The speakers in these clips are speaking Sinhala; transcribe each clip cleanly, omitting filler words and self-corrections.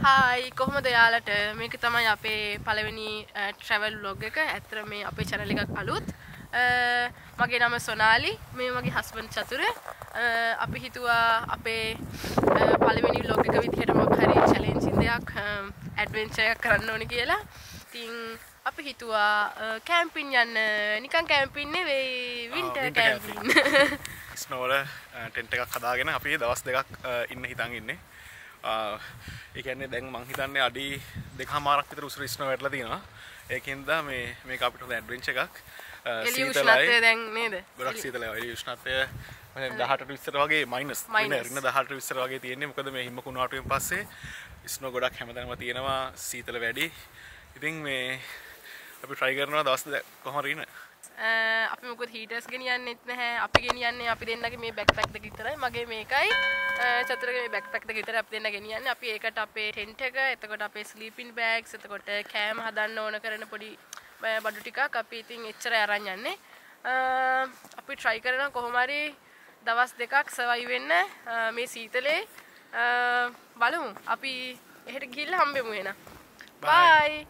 Hi, කොහොමද යාලට මේක තමයි අපේ පළවෙනි travel vlog එක. ඇත්තට මේ අපේ channel එකක් අලුත්. මගේ නම සොනාලි. මේ මගේ husband චතුර. අපි හිතුවා අපේ පළවෙනි vlog එක විදිහට මොකක් හරි challenging දෙයක් adventure එකක් කරන්න ඕනේ කියලා. ඉතින් අපි හිතුවා camping යන්න. නිකන් camping නෙවෙයි winter camping. snow වල tent එකක් හදාගෙන අපි දවස් දෙකක් ඉන්න හිතන් ඉන්නේ. ඒ කියන්නේ දැන් මං හිතන්නේ අඩි 2මාරක් විතර උසර ස්නෝ වැටලා තියෙනවා. ඒකින්ද මේක අපිට හොඳ ඇඩ්වෙන්චර් එකක්. සීතලයි දැන් නේද? ගොඩක් සීතලයි. එළිය උෂ්ණත්වය 18ට විතර වගේ මයිනස්. ඉන්න 18ට විතර වගේ තියෙන්නේ. මොකද මේ හිම කුණාටුවෙන් පස්සේ ස්නෝ ගොඩක් හැමතැනම තියෙනවා. සීතල වැඩි. ඉතින් මේ අපි try කරනවා දවස් දෙක කොහොම හරි ඉන්න. අපි මොකද heaters ගෙනියන්නෙත් නැහැ. අපි ගෙනියන්නේ අපි දෙන්නගේ මේ backpack දෙක විතරයි. මගේ මේකයි චතුරගේ මේ backpack දෙක විතරයි අපි දෙන්න ගෙනියන්නේ. අපි ඒකට අපේ tent එක, එතකොට අපේ sleeping bags, එතකොට කෑම හදන්න ඕන කරන පොඩි බඩු ටිකක් අපි ඉතින් එච්චරයි අරන් යන්නේ. අපි try කරනවා කොහොම හරි දවස් දෙකක් survive වෙන්න මේ සීතලේ. බලමු. අපි එහෙට ගිහිල්ලා හම්බෙමු එහෙනම්. Bye.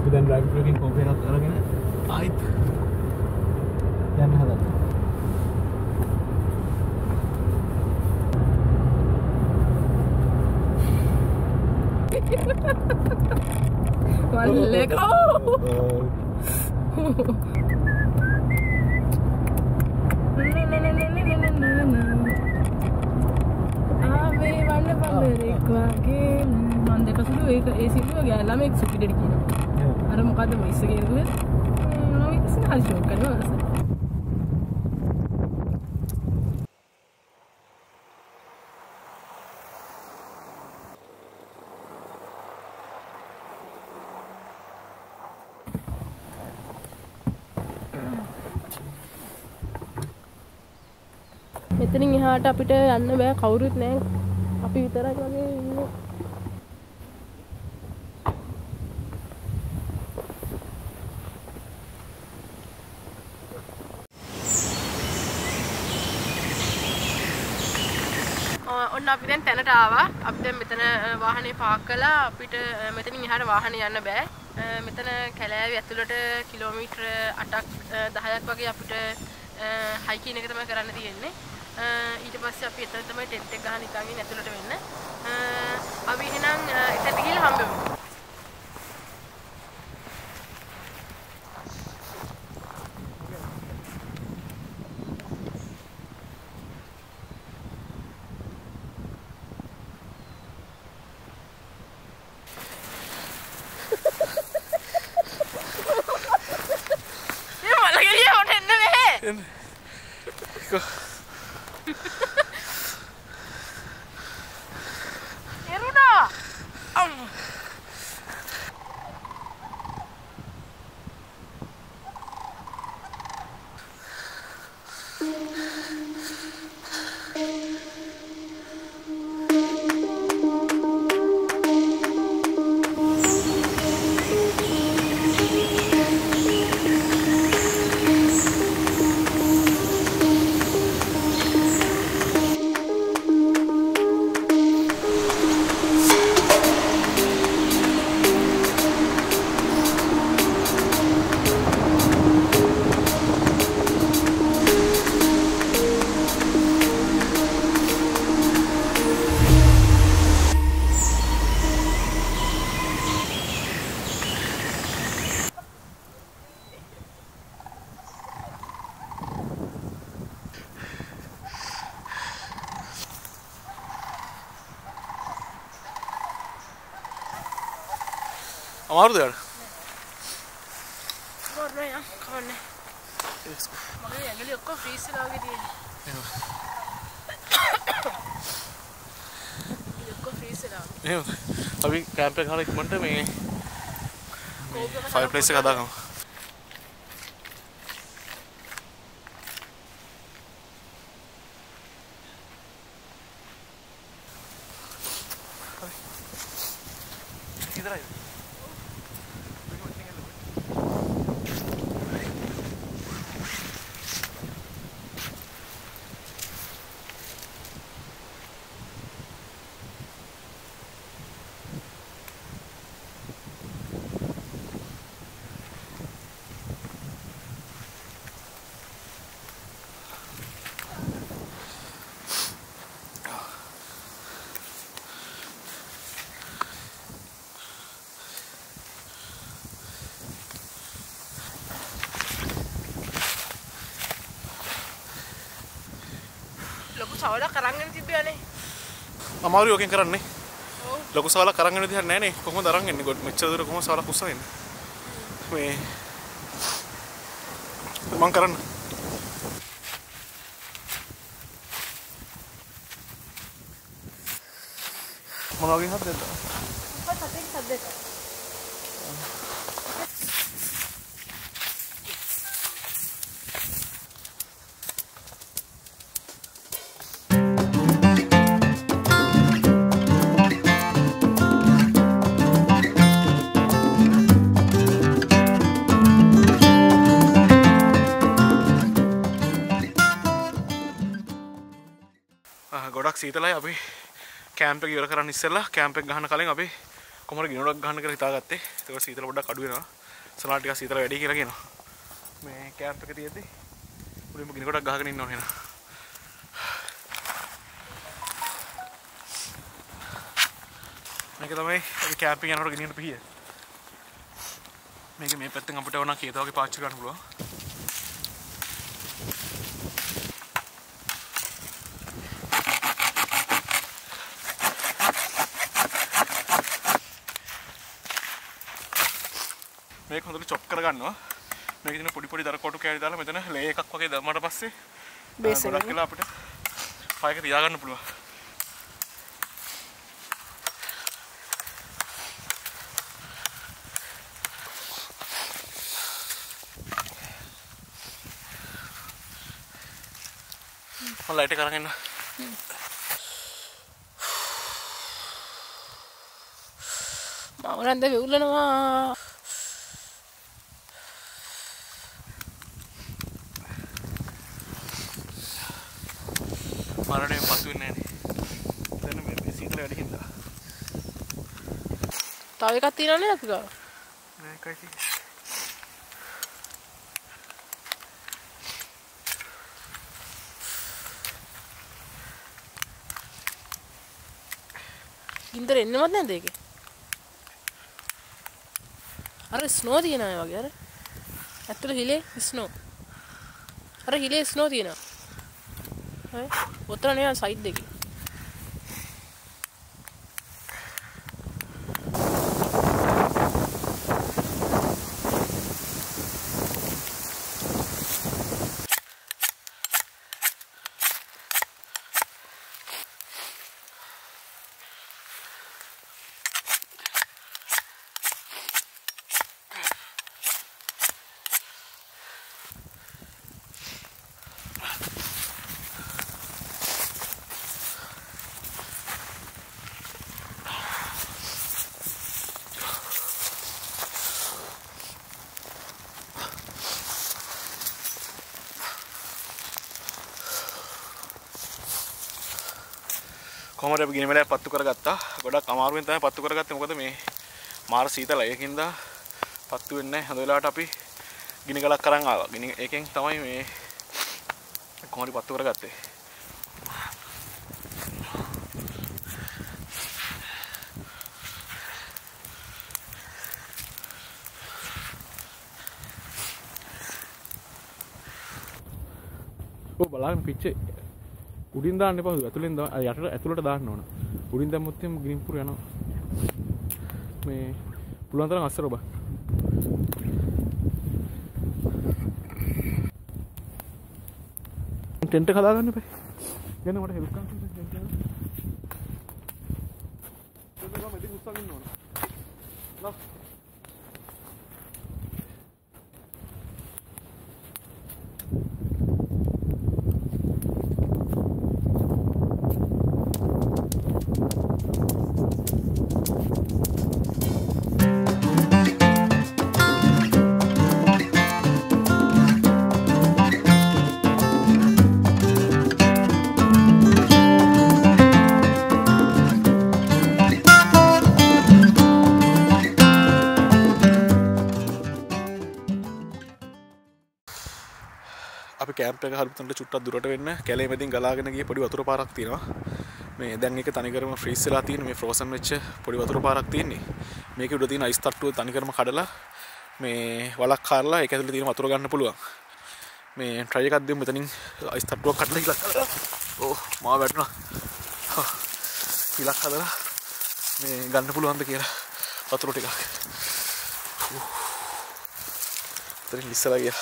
දැන් drive එකකින් කෝපේ එකක් අරගෙන ආයිත් යන්න හදන්න. වල්ලකෝ. ආවේ වන්න බම්බරෙක් වගේ මන් දෙක සුළු ඒක ඒ සිල්ලුව ගෑ ළමෙක් සුපිඩට කියනවා. අර මොකද්ද මොයිස් කියන්නේ? මම ඉස්සරහ ෂෝක් කරනවා. මෙතනින් එහාට අපිට යන්න බෑ කවුරුත් නැහැ. අපි විතරයි වගේ ඉන්නේ. ඔන්න අපි දැන් තැනට ආවා. අපි දැන් මෙතන වාහනේ පාක් කළා. අපිට මෙතනින් එහාට වාහනේ යන්න බෑ. මෙතන කැලෑවේ ඇතුළට කිලෝමීටර් 8ක් 10ක් වගේ අපිට හයිකින් එක තමයි කරන්න තියෙන්නේ. ඊට පස්සේ අපි එතන තමයි ටෙන්ට් එක ගහන ඉතින් ඉන්නේ ඇතුළට වෙන්න. අපි එහෙනම් එතනට ගිහලා හම්බෙමු. Go. Eruda. අමාරුද යාර? නෑ යා කවන්නේ. මගේ ඇඟිලි ඔක්කොම ෆ්‍රීස් වෙලා වගේ තියෙනවා. එහෙම. ඔක්කොම ෆ්‍රීස් වෙලා. එහෙම. අපි කැම්ප් එක ගහලා ඉක්මනට මේ ෆයර් ප්ලේස් එක හදාගමු. ඉදරයි. සවලක් අරන් යන්න තිබ්බයනේ. අමාරු යෝගෙන් කරන්නේ. ඔව්. ලොකු සවලක් අරන් යන්න දෙයක් නැහැ නේ. කොහොමද අරන් යන්නේ? මෙච්චර දුර කොහොමද සවලක් උස්සවෙන්නේ? මේ මං කරන්න. මොන වගේ හදද? සතෙක් සද්දෙට. ගොඩක් සීතලයි අපි කැම්ප් එක ඉවර කරන්න ඉස්සෙල්ලා කැම්ප් එක ගහන කලින් අපි කොහොමද ගිනොඩක් ගහන්න කියලා හිතාගත්තේ. ඒක සීතල පොඩ්ඩක් අඩු වෙනවා. සමහරවිට ටිකක් සීතල වැඩි කියලා කියනවා. මේ කැම්ප් එක තියෙද්දි උඩින්ම ගිනොඩක් ගහගෙන ඉන්න ඕනේ නේද? මේක තමයි අපි කැම්ප් එක යනකොට ගෙනියන්න පිහිය. මේක මේ පැත්තෙන් අපිට වුණා කීයද වගේ පාවිච්චි කරන්න පුළුවන්. මේක හොඳට චොප් කරගන්නවා. මේකේ තියෙන පොඩි පොඩි දර කොටු කෑලි දාලා මෙතන ලේ එකක් වගේ දැම්මට පස්සේ බේස් එකක් කියලා අපිට ෆයර් එක තියාගන්න පුළුවන්. මම ලයිට් එක අරගෙන මවරන්ද වෙවුලනවා. මරණයෙන් පසු වෙන්නේ නැහැ නේ. දැන් මේ සීතල වැඩි හින්දා. තව එකක් තියෙනවනේ අපි ගාව. නෑ එකයි තියෙන්නේ. ගින්දර එන්නවත් නැද්ද ඒකේ? අර ස්නෝ තියෙනවා වගේ අර. ඇත්තට හිලේ ස්නෝ. අර හිලේ ස්නෝ තියෙනවා. හරි. ඔතන නේ සයිඩ් එකේ. කොහොමද අපි ගිනි මැලයක් පත්තු කරගත්තා. ගොඩක් අමාරුවෙන් තමයි පත්තු කරගත්තේ. මොකද මේ මාර සීතලයි. ඒකින්ද පත්තු වෙන්නේ නැහැ. හොඳ වෙලාවට අපි ගිනි ගලක් අරන් ආවා. ගිනි එකෙන් තමයි මේ කොහොමද පත්තු කරගත්තේ. ඔය බලන්න පිච්චේ උඩින් දාන්න එපා ඇතුලෙන් දාන්න යටට ඇතුලට දාන්න ඕන. උඩින් දැම්මොත් එම් ග්‍රීන් පුර යනවා. මේ පුළුවන් තරම් අස්සර ඔබ. ටෙන්ට් එක හදාගන්න බෑ. එන්න මට හෙල්ප් කරන්න ටෙන්ට් එක. ඒක මම ඉතින් උස්සගෙන ඉන්න ඕන. ලා. කැම්ප් එක හරියට චුට්ටක් දුරට වෙන්න කැලේ මැදින් ගලාගෙන ගිය පොඩි වතුර පාරක් තියෙනවා. මේ දැන් ඒක තනිකරම ෆ්‍රීස් වෙලා තියෙන මේ ෆ්‍රෝසන් වෙච්ච පොඩි වතුර පාරක් තියෙන්නේ. මේකේ උඩ තියෙන අයිස් තට්ටුව තනිකරම කඩලා මේ වලක් කාරලා ඒක ඇතුලේ තියෙන වතුර ගන්න පුළුවන්. මේ ට්‍රයි එකක් දෙමු මෙතනින් අයිස් තට්ටුවක් කඩලා ඉලක්ක. ඕ මාව වැටුණා. ඉලක්ක හදලා මේ ගන්න පුළුවන්ද කියලා වතුර ටිකක්. එතනින් ඉස්සලා ගියා.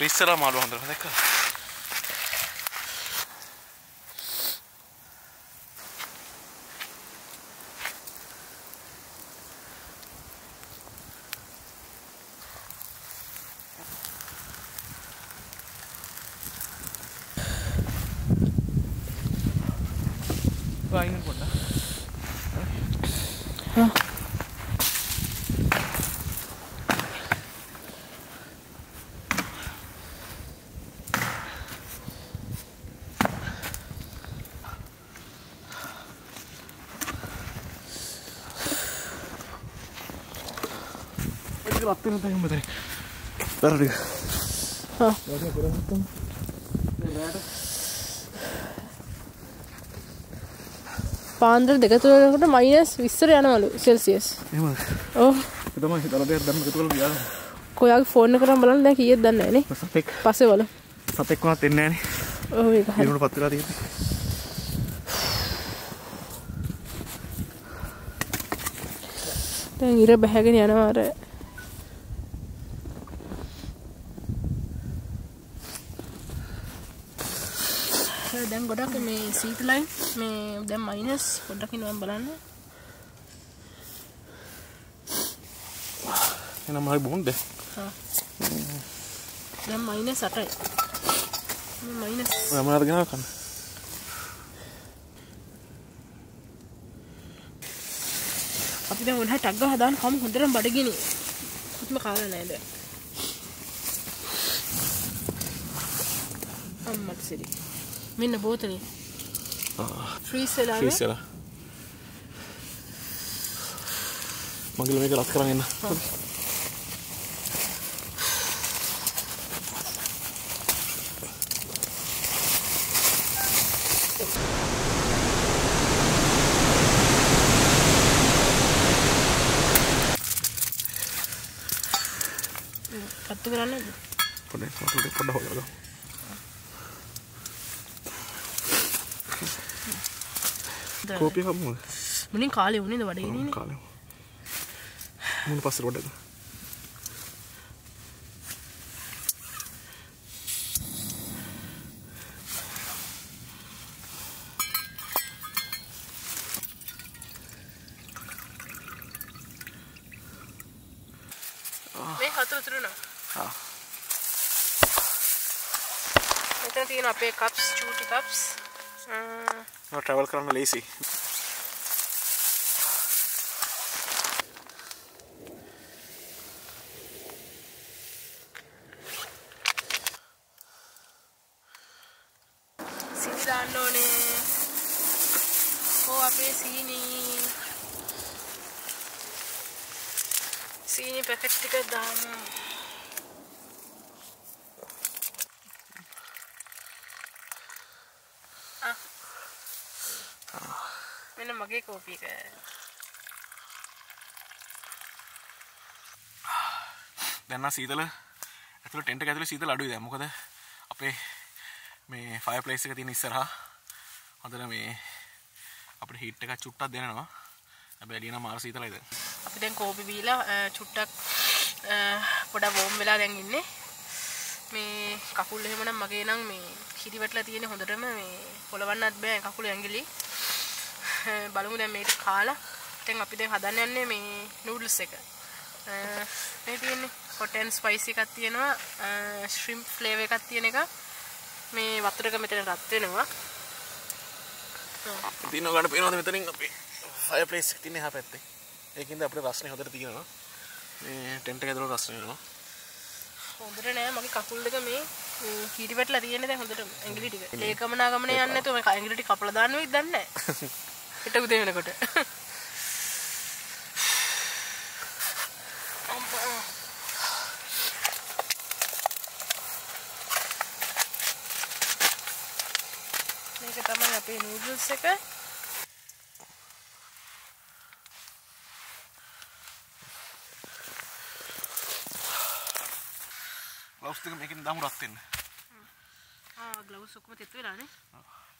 ඉස්සරහා මාළු හොඳට දැක්කා. වයින් පොඩ්ඩක්. රත් වෙන තැන මෙතන. බරඩ. හා. වාගේ කරගත්තම. රැට. පාන්දර 2 වෙනකොට -20 යනවලු සෙල්සියස්. එහෙමද? ඔව්. ඒ තමයි හිතලා දෙයක් දැම්ම එකතු කරලා ගියා. කොයාගේ ෆෝන් එක කරන් බලන්න දැන් කීයද දන්නේ නැහැ නේ. සතෙක්. පස්සේ බලමු. සතෙක් වුණත් එන්නේ නැහැ නේ. ඔව් ඒක හරි. ඊරුණපත් වෙලා තියෙන්නේ. දැන් ඉර බහගෙන යනවා අර දැන් ගොඩක් මේ සීතලයි මේ දැන් මයිනස් පොඩ්ඩක් ඉන්නවා බලන්න. එනම හරි බොන්ද? හා. දැන් -8යි. මේ මයිනස්. ඔය මොනවද ගෙනාව කන්න? අපි දැන් උන්හ ටග් ගහ දාන්න කම හොඳටම බඩගිනි. කිසිම කාලා නැහැ දැන්. අම්මත් සිරි. මෙන්න බෝතලේ. ෆ්‍රීස් වෙලා නේ. ෆ්‍රීස් වෙලා. මගල මේක රත් කරන් එන්න. කත්තු කරන්නද? පොඩ්ඩක් හොයලා. කෝපි එකක් මොකද? මුලින් කාලේ උනේද වඩේනේ නේ. කාලේ. මුණ පස්සේ රොඩක. මේ හතර උතුරනවා. හා. මෙතන තියෙන අපේ කප්ස්, චූටි කප්ස්. travel කරන්න ලේසි. සීනි දාන්න ඕනේ. අපේ සීනි පැකට් ටික දාමු. මෙන්න මගේ කෝපි එක. දැන් නම් සීතල ඇතුළේ ටෙන්ට් එක ඇතුළේ සීතල අඩුයි දැන්. මොකද අපේ මේ ෆයර්ප්ලේස් එක තියෙන ඉස්සරහා හොඳට මේ අපිට හීට් එකක් චුට්ටක් දෙනවා. හැබැයි එළිය නම් මාර සීතලයි දැන්. අපි දැන් කෝපි බීලා චුට්ටක් පොඩක් වෝම් වෙලා දැන් ඉන්නේ. මේ කකුල් එහෙමනම් මගේ නම් මේ කිරි වැටලා තියෙන්නේ හොඳටම මේ පොළවන්නත් බෑ කකුල ඇඟිලි. බලමු දැන් මේක කාලා. දැන් අපි දැන් හදන්න යන්නේ මේ නූඩල්ස් එක. මේ තියෙන්නේ hot and spicy එකක් තියෙනවා. shrimp flavor එකක් තියෙන එක. මේ වතුර එක මෙතන රත් වෙනවා. දිනව ගන්න පේනවද මෙතනින් අපි ෆයර්ප්ලේස් එක තියෙන එහා පැත්තේ. ඒකින්ද අපිට රස්නේ හොඳට තියෙනවා. මේ ටෙන්ට් එක ඇතුළේ රස්නේ වෙනවා. හොඳට නෑ මගේ කකුල් දෙක මේ කීරි වැටලා තියෙන්නේ දැන් හොඳට ඇඟිලි ටික. ඒ ගමනා ගමනේ යන්නේ නැතුව මේ ඇඟිලි ටික කපලා දාන්න වෙයිද දන්නේ නෑ. හිට උදේ වෙනකොට. මේක තමයි අපේ නූඩල්ස් එක. ග්ලව්ස් ටික මේකෙන් දාමු රත් වෙන්න. ග්ලව්ස් ඔක්කොම තෙත් වෙලානේ.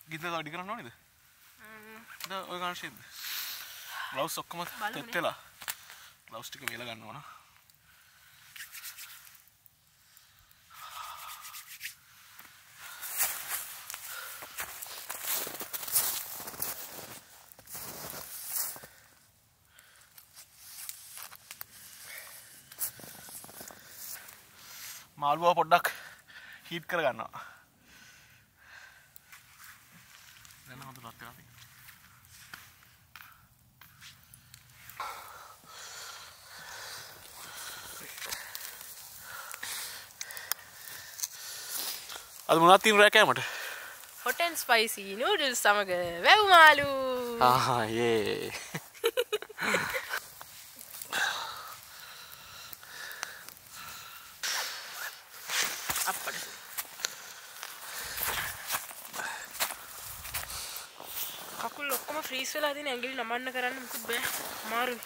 ගින්දර වැඩි කරන්න ඕනේද? දැන් ඔය ගන්න ෂේප්. ග්ලව්ස් ඔක්කොම තෙත් වෙලා. ග්ලව්ස් ටික වේලා ගන්න ඕන. මාළුවා පොඩ්ඩක් හීට් කර ගන්නවා. දැන් හොඳට රත් වෙනවා. අද මොනවද තියෙන රෑ කෑමට? hot and spicy noodles සමග වැව් මාළු. යේ. කකුල් ඔක්කොම ෆ්‍රීස් වෙලා තියෙන ඇඟිලි නමන්න කරන්න මොකද බෑ. අමාරුයි.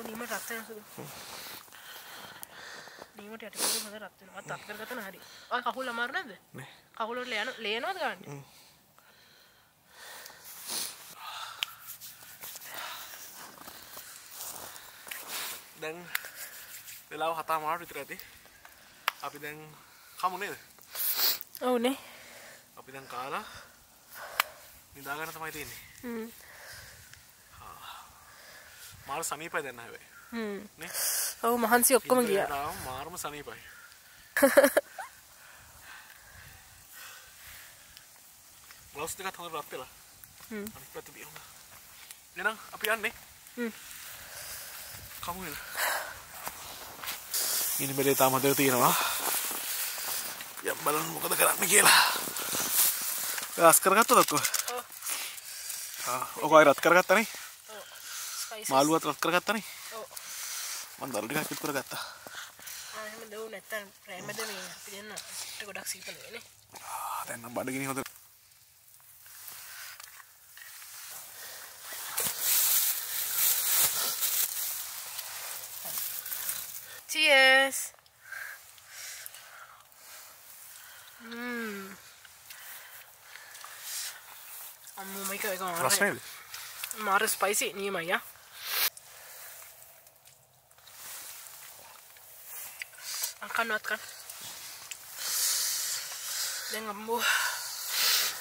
නියම රත් වෙනවා. නියමට යට කකුල් හොඳ රත් වෙනවා. අත් කරගත්තා නම් හරි. ඔය කකුල් අමාරු නැද්ද? නෑ. කකුල් වල ලේනවද ගන්න? දැන් වෙලාව 7:00 විතර ඇති. අපි දැන් කමු නේද? ඔව් නේ. අපි දැන් කාලා නිදා ගන්න තමයි තියෙන්නේ. මාර සනීපයි දැන් හැබැයි. නේ? ඔව් මහන්සි ඔක්කොම ගියා. මාරම සනීපයි. ග්ලව්ස් දෙකත් හොඳට රත් වෙලා. අනිත් පැත්ත දිහා. එහෙනම් අපි යන්නේ. කමු නේද? ඉන්න බෙලේ තාම හදලා තියෙනවා. යම් බලන්න මොකද කරන්න කියලා. රස් කරගත්තද ඔක්කොම? ඔව්. ඔක අය රත් කරගත්තා නේ? ඔව්. ස්පයිසස්. මාළුවත් රත් කරගත්තා නේ? ඔව්. මම දරු ටිකක් පිට කරගත්තා. එහෙම දෙවු නැත්තම් ප්‍රේමද මේ අපි දෙන්න ගොඩක් සීතල වෙන්නේ. දැන් නම් බඩගිනි හොඳ. Cheers. අම්මෝ මේක රස්නේද? මාර ස්පයිසි නියමයි යා. අකන්නවත් කන්න. දැන් අම්මෝ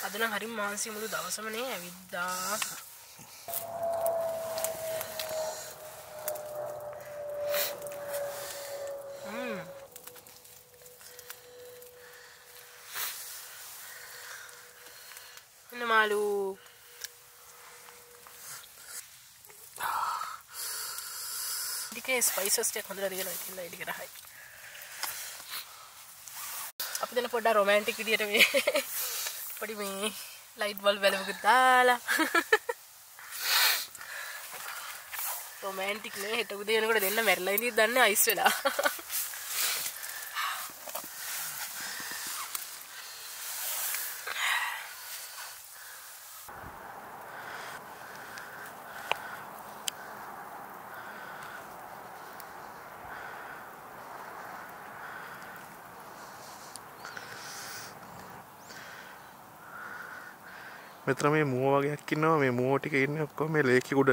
අද නම් හරිම මාන්සි මුළු දවසම නේ ඇවිද්දා. මාළු ටිකේ ස්පයිසස් ටික හොඳට දෙනවා ඉතින් ඒක රහයි. දෙන පොඩ්ඩක් රොමැන්ටික් විදියට මේ පොඩි මේ ලයිට් බල්බ් වැලකුත් දාලා රොමැන්ටික් නේ හෙට උදේ වෙනකොට දෙන්න මැරිලා ඉඳී දන්නේ අයිස් වෙලා මෙතන මේ මුව වගේක් ඉන්නවා මේ මුව ටික ඉන්නේ ඔක්කොම මේ ලේකේ උඩ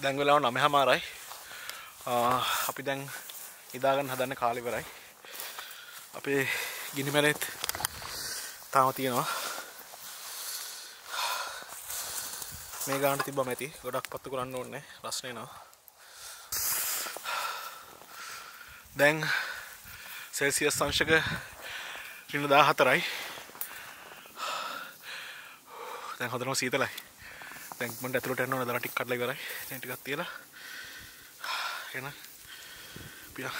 දැන් වෙලාව 9:00යි අපි දැන් ඉදාගන්න හදන්න කාලේ ඉවරයි. අපේ ගිනි මැලෙත් තාම තියෙනවා. මේ ගානට තිබ්බම ඇති. ගොඩක් පත්තු කරන්න ඕනේ. රස්නේ නවා. දැන් සෙල්සියස් අංශක 14යි. දැන් හොඳටම සීතලයි. දැන් මන්ට ඇතුළට යන්න ඕන දර ටික කඩලා ඉවරයි. දැන් ටිකක් තියලා එන පියා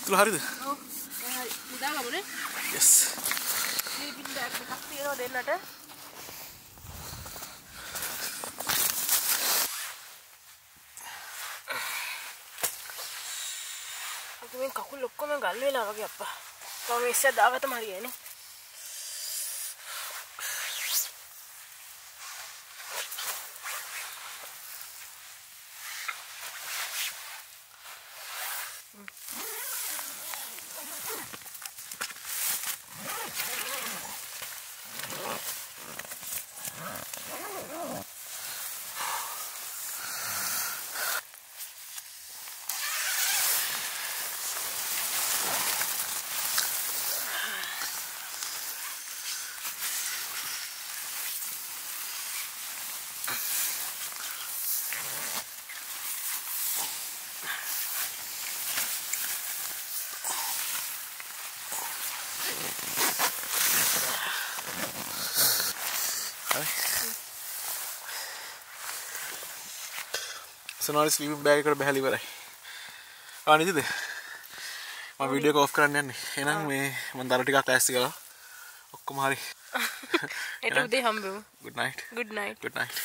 තුල හරිද? ඔව්. හරි. ඉඳාගමුනේ. Yes. ස්ලීපින් බෑග් එකක් තියෙනවා දෙන්නට. මේ කකුල් ඔක්කොම ගල් වෙලා වගේ අප්පා. තව මේ ඉස්සර දාගත්තම හරියන්නේ. Sonali sleeping bag එකට බහැලා ඉවරයි. ආ නේද? මම වීඩියෝ එක ඔෆ් කරන්න යන්නේ. එහෙනම් මේ මම දර ටිකක් ලෑස්ති කරලා ඔක්කොම හරි. හෙට උදේ හම්බෙමු. Good night. Good night. Good night.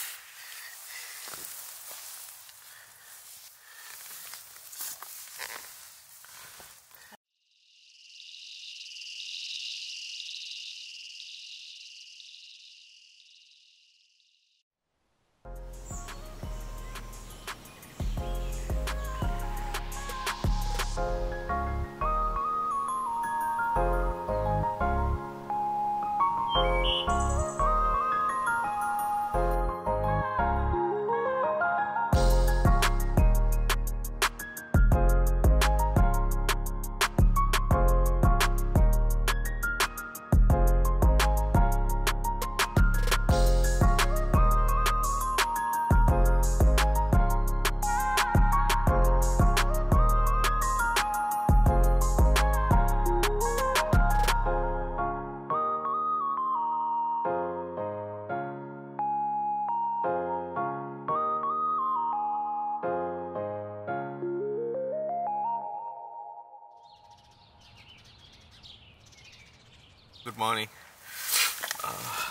Good morning.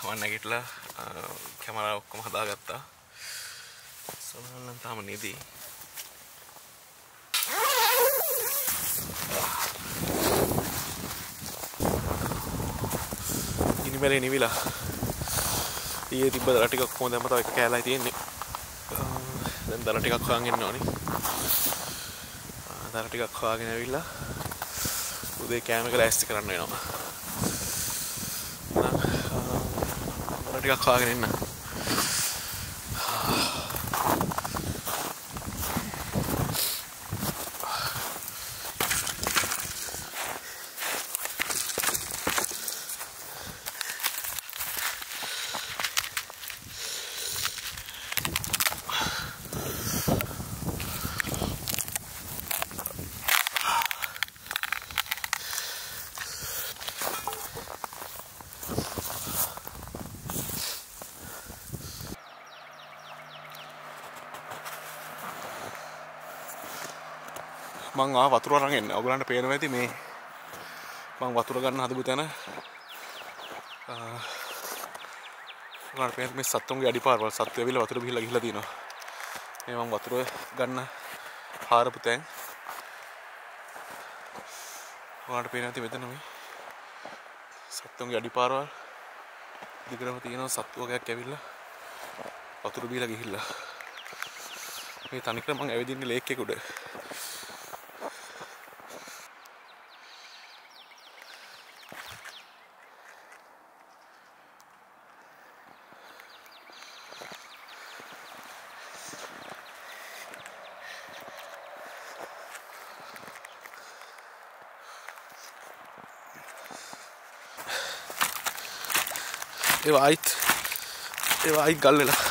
මම නැගිටලා කැමරාව ඔක්කොම හදාගත්තා. සමහරවිට තාම නිදි. ගිනි මැලේ නිවිලා. ඊයේ තිබ්බ දර ටිකක් කොහොමද දැම්ම තව එක කෑල්ලයි තියෙන්නේ. දැන් දර ටිකක් හොයන් ඉන්න ඕනේ. දර ටිකක් හොයාගෙන ඇවිල්ලා උදේ කෑම එක ලෑස්ති කරන්න වෙනවා. මම ටිකක් කාගෙන ඉන්න. මං වතුර අරන් එන්න. ඔයගලන්ට පේනවා ඇති මේ මං වතුර ගන්න හදපු තැන. ඔයගලන්ට පේන මේ සත්තුන්ගේ අඩිපාරවල සත්තු ඇවිල්ලා වතුර බිහිලා ගිහිල්ලා තියෙනවා. මේ මං වතුර ගන්න හාරපු තැන්. ඔයගලන්ට පේනවා ඇති මෙතන මේ සත්තුන්ගේ අඩිපාරවල දිගටම තියෙනවා සත්තු වර්ගයක් ඇවිල්ලා වතුර බිහිලා ගිහිල්ලා. මේ තනිකර මං ඇවිදින්නේ ලේක් එක උඩ. ඒවා අයිත් ගල් වෙලා.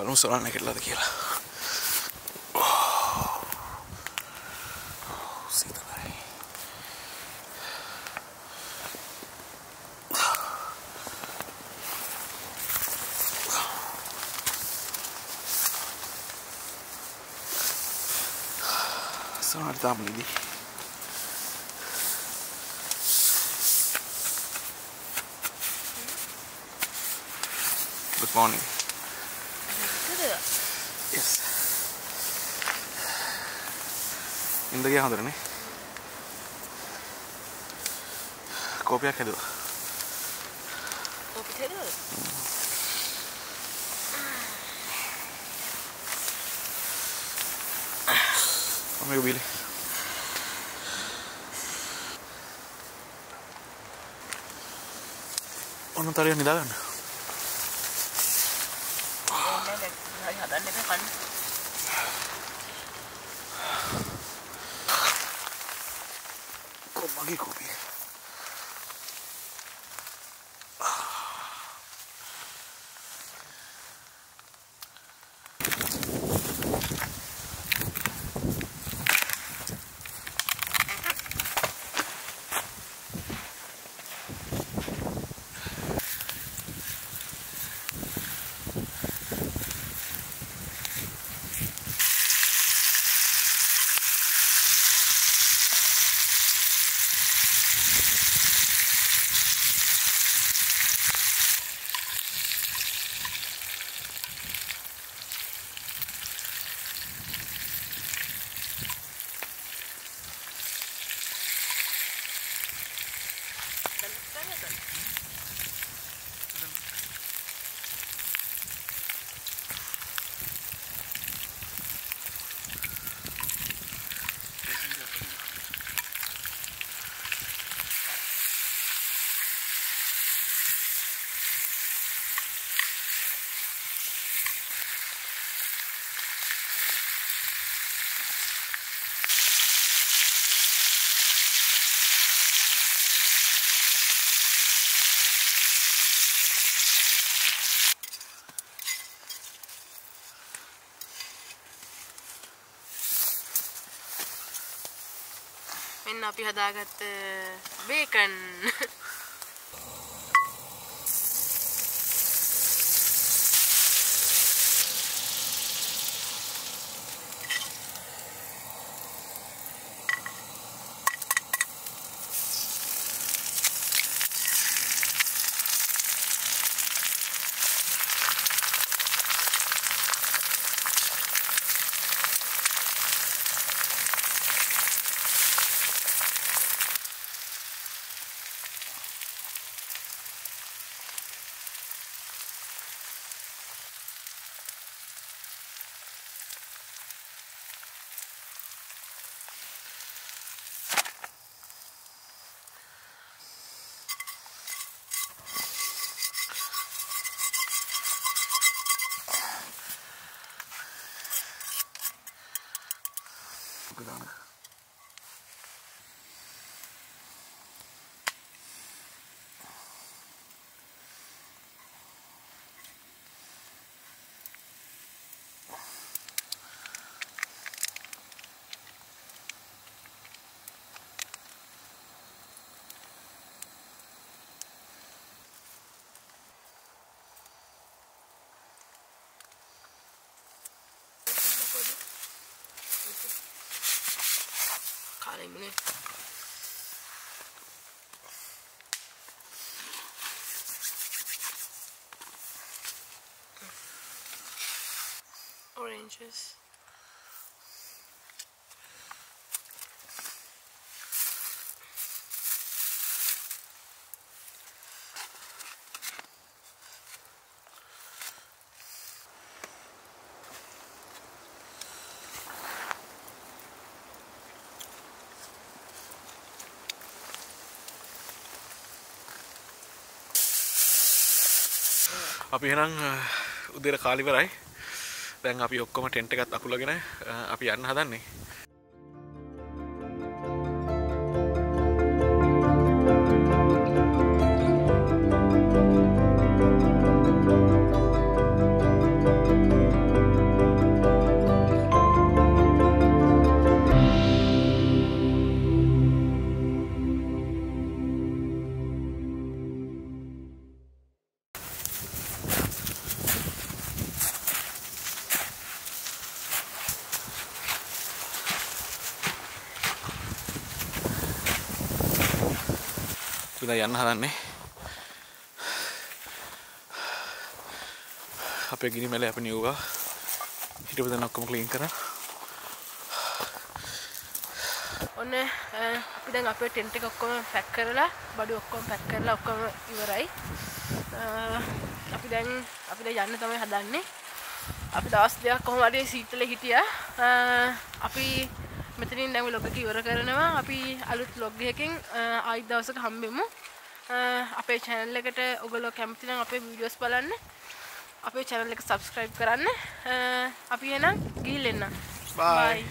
බලමු සොරන්න කෙල්ලද කියලා. සීතලයි. සොරන්න තාම නිදි. Good morning. Yes. ඉඳ ගියා හොඳට නේ. කෝපියක් හැදුවා. කෝපි හැදුවද? මේක බීලි. ඔන්න තරය නිදා ගන්න. හදන්න එක කන්න. මගේ කෝපිය. මෙන්න අපි හදාගත්ත බේකන්. Kalemini. Oranges. අපි එහෙනම් උදේට කාලි ඉවරයි. දැන් අපි ඔක්කොම ටෙන්ට් එකත් අකුලගෙන අපි යන්න හදන්නේ. අපි දැන් යන්න හදන්නේ අපේ ගිනි මැලේ අපි නියුවා හිටපු දැන් ඔක්කොම ක්ලීන් කරා ඔන්න අපි දැන් අපේ ටෙන්ට් එක ඔක්කොම පැක් කරලා බඩු ඔක්කොම පැක් කරලා ඔක්කොම ඉවරයි අපි දැන් යන්න තමයි හදන්නේ අපි දවස් දෙකක් කොහොම හරි සීතලේ හිටියා අපි මෙතනින් දැන් vlog එක ඉවර කරනවා අපි අලුත් vlog එකකින් ආයි දවසක හම්බෙමු අපේ channel එකට ඔයගොල්ලෝ කැමති නම් අපේ videos බලන්න අපේ channel එක subscribe කරන්න අපි එහෙනම් ගිහින් එන්න bye